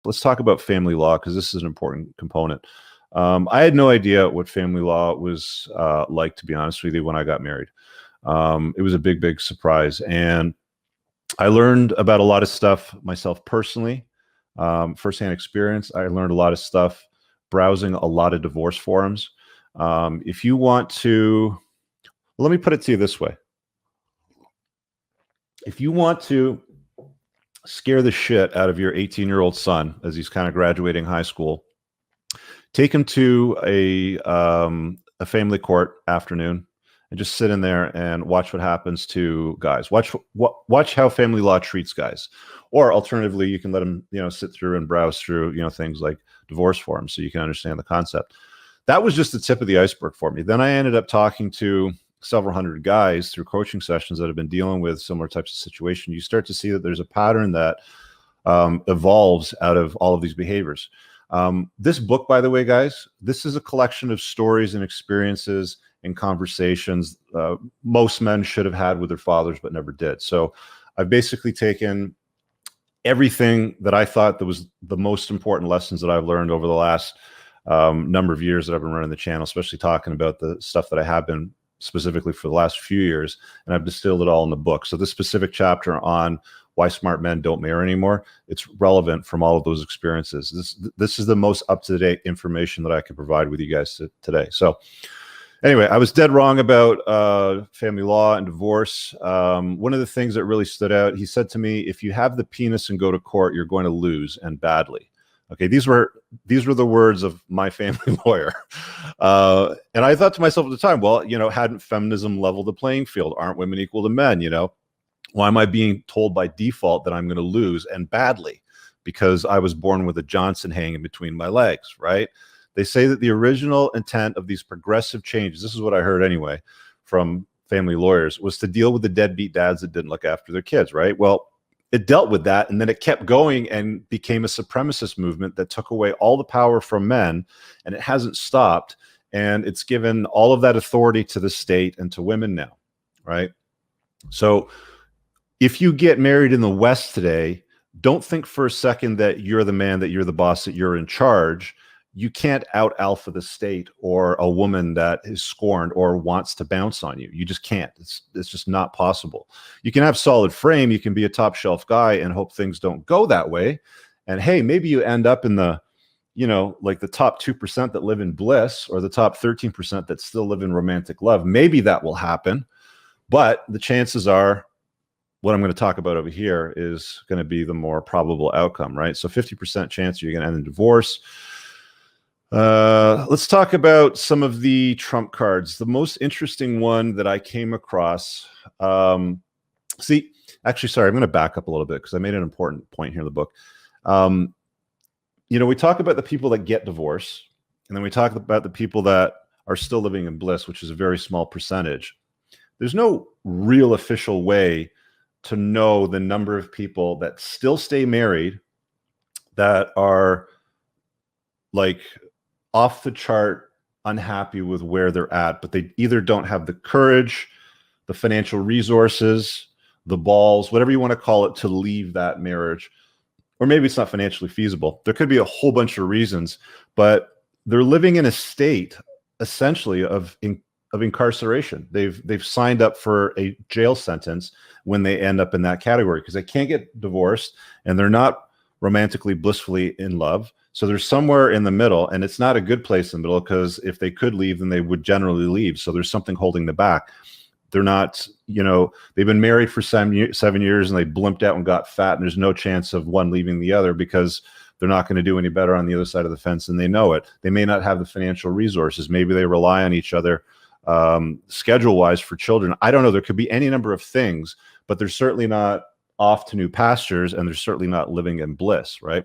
let's talk about family law, because this is an important component. I had no idea what family law was like, to be honest with you, when I got married. It was a big, big surprise. And I learned about a lot of stuff myself personally, firsthand experience. I learned a lot of stuff browsing a lot of divorce forums. If you want to, let me put it to you this way. If you want to scare the shit out of your 18-year-old son as he's kind of graduating high school, take him to a family court afternoon and just sit in there and watch what happens to guys. Watch how family law treats guys. Or alternatively, you can let him, sit through and browse through, things like divorce forms so you can understand the concept. That was just the tip of the iceberg for me. Then I ended up talking to several hundred guys through coaching sessions that have been dealing with similar types of situations. You start to see that there's a pattern that evolves out of all of these behaviors. This book, by the way, guys, this is a collection of stories and experiences and conversations most men should have had with their fathers but never did. So I've basically taken everything that I thought that was the most important lessons that I've learned over the last number of years that I've been running the channel, especially talking about the stuff that I have been specifically for the last few years, and I've distilled it all in the book. So this specific chapter on why smart men don't marry anymore, it's relevant from all of those experiences. This is the most up-to-date information that I can provide with you guys today. So anyway, I was dead wrong about family law and divorce. One of the things that really stood out, he said to me, if you have the penis and go to court, you're going to lose, and badly. Okay, these were the words of my family lawyer. And I thought to myself at the time, well, hadn't feminism leveled the playing field? Aren't women equal to men, Why am I being told by default that I'm going to lose, and badly, because I was born with a Johnson hanging between my legs, right? They say that the original intent of these progressive changes, this is what I heard anyway from family lawyers, was to deal with the deadbeat dads that didn't look after their kids, right? Well, it dealt with that, and then it kept going and became a supremacist movement that took away all the power from men, and it hasn't stopped, and it's given all of that authority to the state and to women now, right? So if you get married in the West today, don't think for a second that you're the man, that you're the boss, that you're in charge. You can't out alpha the state or a woman that is scorned or wants to bounce on you. You just can't. It's just not possible. You can have solid frame. You can be a top shelf guy and hope things don't go that way. And hey, maybe you end up in the, like the top 2% that live in bliss, or the top 13% that still live in romantic love. Maybe that will happen, but the chances are, what I'm going to talk about over here is going to be the more probable outcome, right? So 50% chance you're going to end in divorce. Let's talk about some of the trump cards. The most interesting one that I came across, actually, sorry, I'm going to back up a little bit because I made an important point here in the book. We talk about the people that get divorced, and then we talk about the people that are still living in bliss, which is a very small percentage. There's no real official way to know the number of people that still stay married that are like off the chart unhappy with where they're at, but they either don't have the courage, the financial resources, the balls, whatever you want to call it, to leave that marriage. Or maybe it's not financially feasible. There could be a whole bunch of reasons, but they're living in a state essentially of incarceration. They've signed up for a jail sentence when they end up in that category, because they can't get divorced and they're not romantically, blissfully in love. So they're somewhere in the middle, and it's not a good place in the middle, because if they could leave, then they would generally leave. So there's something holding them back. They're not, they've been married for 7 years and they blimped out and got fat, and there's no chance of one leaving the other because they're not going to do any better on the other side of the fence, and they know it. They may not have the financial resources. Maybe they rely on each other schedule-wise for children. I don't know. There could be any number of things, but they're certainly not off to new pastures, and they're certainly not living in bliss, right?